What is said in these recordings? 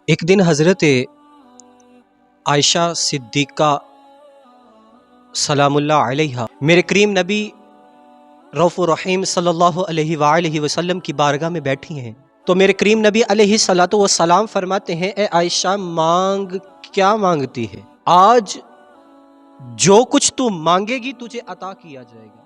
ایک دن حضرت عائشہ صدیقہ سلام اللہ علیہا میرے کریم نبی رؤف الرحیم صلی اللہ علیہ وآلہ وسلم کی بارگاہ میں بیٹھی ہیں تو میرے کریم نبی علیہ الصلوۃ والسلام فرماتے ہیں، اے عائشہ مانگ کیا مانگتی ہے؟ آج جو کچھ تو مانگے گی تجھے عطا کیا جائے گا۔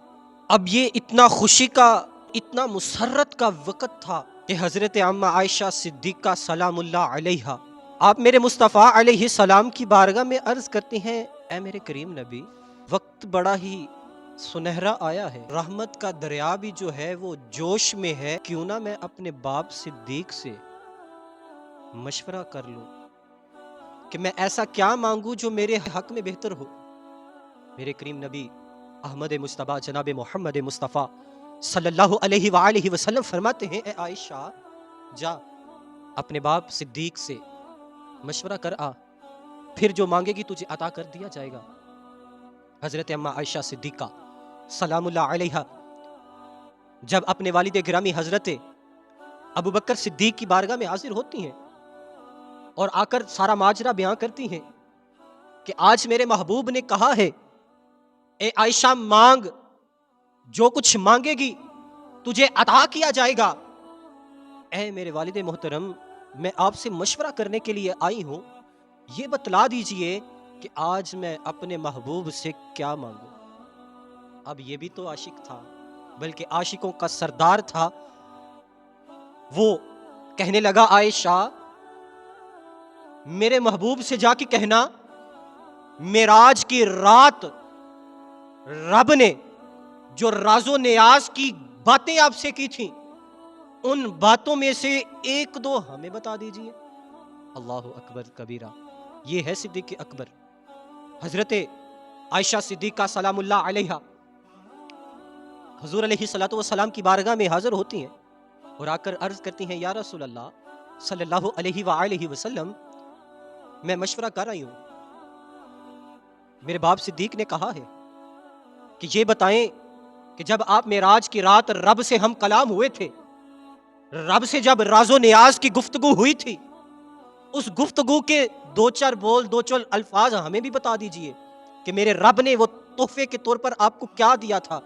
اب یہ اتنا خوشی کا، اتنا مسرت کا وقت تھا کہ حضرت عامہ عائشہ صدیقہ سلام اللہ علیہا آپ میرے مصطفیٰ علیہ السلام کی بارگاہ میں عرض کرتی ہیں، اے میرے کریم نبی، وقت بڑا ہی سنہرا آیا ہے، رحمت کا دریا بھی جو ہے وہ جوش میں ہے، کیوں نہ میں اپنے باپ صدیق سے مشورہ کر لوں کہ میں ایسا کیا مانگوں جو میرے حق میں بہتر ہو۔ میرے کریم نبی احمد مصطفیٰ جناب محمد مصطفیٰ صلی اللہ علیہ وآلہ وسلم فرماتے ہیں، اے عائشہ جا اپنے باپ صدیق سے مشورہ کر آ، پھر جو مانگے گی تجھے عطا کر دیا جائے گا۔ حضرت اماں عائشہ صدیقہ سلام اللہ علیہا جب اپنے والد گرامی حضرت ابو بکر صدیق کی بارگاہ میں حاضر ہوتی ہیں اور آ کر سارا ماجرا بیان کرتی ہیں کہ آج میرے محبوب نے کہا ہے، اے عائشہ مانگ، جو کچھ مانگے گی تجھے عطا کیا جائے گا۔ اے میرے والد محترم، میں آپ سے مشورہ کرنے کے لیے آئی ہوں، یہ بتلا دیجئے کہ آج میں اپنے محبوب سے کیا مانگوں۔ اب یہ بھی تو عاشق تھا، بلکہ عاشقوں کا سردار تھا۔ وہ کہنے لگا، عائشہ میرے محبوب سے جا کے کہنا، معراج کی رات رب نے جو راز و نیاز کی باتیں آپ سے کی تھیں، ان باتوں میں سے ایک دو ہمیں بتا دیجئے۔ اللہ اکبر کبیرہ، یہ ہے صدیق اکبر۔ حضرت عائشہ صدیقہ سلام اللہ علیہا حضور علیہ الصلوۃ والسلام کی بارگاہ میں حاضر ہوتی ہیں اور آ کر عرض کرتی ہیں، یا رسول اللہ صلی اللہ علیہ وآلہ وسلم، میں مشورہ کر رہی ہوں، میرے باپ صدیق نے کہا ہے کہ یہ بتائیں کہ جب آپ معراج کی رات رب سے ہم کلام ہوئے تھے، رب سے جب راز و نیاز کی گفتگو ہوئی تھی، اس گفتگو کے دو چار بول، دو چار الفاظ ہمیں بھی بتا دیجئے کہ میرے رب نے وہ تحفے کے طور پر آپ کو کیا دیا تھا۔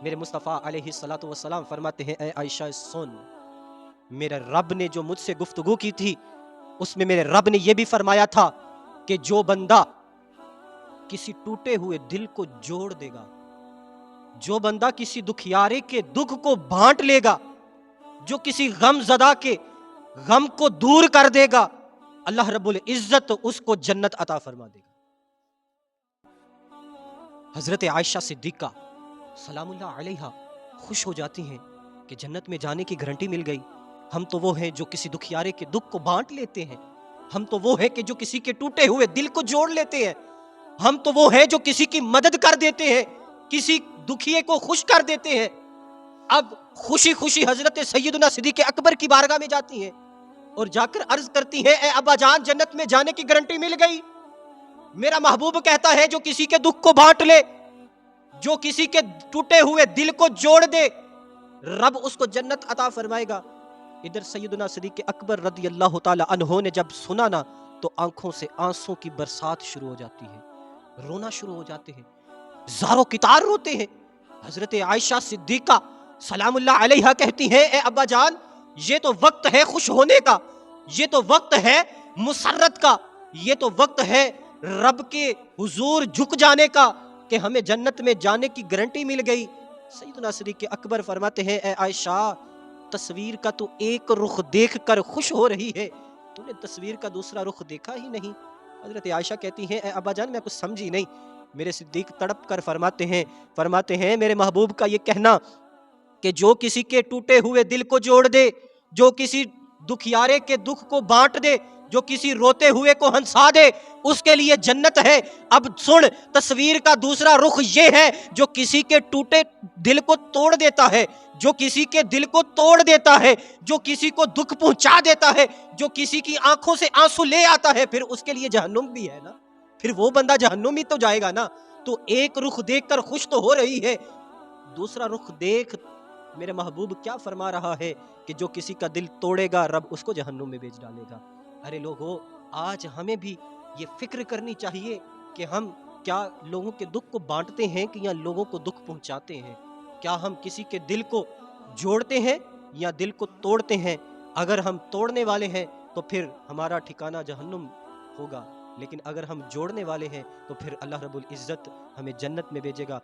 میرے مصطفیٰ علیہ الصلوۃ والسلام فرماتے ہیں، اے عائشہ سن، میرے رب نے جو مجھ سے گفتگو کی تھی، اس میں میرے رب نے یہ بھی فرمایا تھا کہ جو بندہ کسی ٹوٹے ہوئے دل کو جوڑ دے گا، جو بندہ کسی دکھیارے کے دکھ کو بانٹ لے گا، جو کسی غم زدہ کے غم کو دور کر دے گا، اللہ رب العزت اس کو جنت عطا فرما دے گا۔ حضرت عائشہ صدیقہ سلام اللہ علیہا خوش ہو جاتی ہیں کہ جنت میں جانے کی گارنٹی مل گئی۔ ہم تو وہ ہیں جو کسی دکھیارے کے دکھ کو بانٹ لیتے ہیں، ہم تو وہ ہیں کہ جو کسی کے ٹوٹے ہوئے دل کو جوڑ لیتے ہیں، ہم تو وہ ہیں جو کسی کی مدد کر دیتے ہیں، کسی دکھیے کو خوش کر دیتے ہیں۔ اب خوشی خوشی حضرت سیدنا صدیق اکبر کی بارگاہ میں جاتی ہیں اور جا کر عرض کرتی ہیں، اے ابا جان، جنت میں جانے کی گارنٹی مل گئی۔ میرا محبوب کہتا ہے جو کسی کے دکھ کو بانٹ لے، جو کسی کے ٹوٹے ہوئے دل کو جوڑ دے، رب اس کو جنت عطا فرمائے گا۔ ادھر سیدنا صدیق اکبر رضی اللہ تعالی عنہ نے جب سنا نا تو آنکھوں سے آنسوں کی برسات شروع ہو جاتی ہے، رونا شروع ہو جاتے ہیں، زاروں کتار روتے ہیں۔ حضرت عائشہ صدیقہ سلام اللہ علیہا کہتی ہیں، اے ابا جان، یہ تو وقت ہے خوش ہونے کا، یہ تو وقت ہے مسرت کا، یہ تو وقت ہے رب کے حضور جھک جانے کا کہ ہمیں جنت میں جانے کی گارنٹی مل گئی۔ سیدنا صدیق اکبر فرماتے ہیں، اے عائشہ، تصویر کا تو ایک رخ دیکھ کر خوش ہو رہی ہے، تو نے تصویر کا دوسرا رخ دیکھا ہی نہیں۔ حضرت عائشہ کہتی ہیں، اے ابا جان، میں کچھ سمجھی نہیں۔ میرے صدیق تڑپ کر فرماتے ہیں میرے محبوب کا یہ کہنا کہ جو کسی کے ٹوٹے ہوئے دل کو جوڑ دے، جو کسی دکھیارے کے دکھ کو بانٹ دے، جو کسی روتے ہوئے کو ہنسا دے، اس کے لیے جنت ہے۔ اب سن، تصویر کا دوسرا رخ یہ ہے جو کسی کے ٹوٹے دل کو توڑ دیتا ہے، جو کسی کے دل کو توڑ دیتا ہے، جو کسی کو دکھ پہنچا دیتا ہے، جو کسی کی آنکھوں سے آنسو لے آتا ہے، پھر اس کے لیے جہنم بھی ہے نا، پھر وہ بندہ جہنم ہی تو جائے گا نا۔ تو ایک رخ دیکھ کر خوش تو ہو رہی ہے، دوسرا رخ دیکھ میرے محبوب کیا فرما رہا ہے کہ جو کسی کا دل توڑے گا رب اس کو جہنم میں بھیج ڈالے گا۔ ارے لوگوں، آج ہمیں بھی یہ فکر کرنی چاہیے کہ ہم کیا لوگوں کے دکھ کو بانٹتے ہیں کہ یا لوگوں کو دکھ پہنچاتے ہیں؟ کیا ہم کسی کے دل کو جوڑتے ہیں یا دل کو توڑتے ہیں؟ اگر ہم توڑنے والے ہیں تو پھر ہمارا ٹھکانہ جہنم ہوگا، لیکن اگر ہم جوڑنے والے ہیں تو پھر اللہ رب العزت ہمیں جنت میں بھیجے گا۔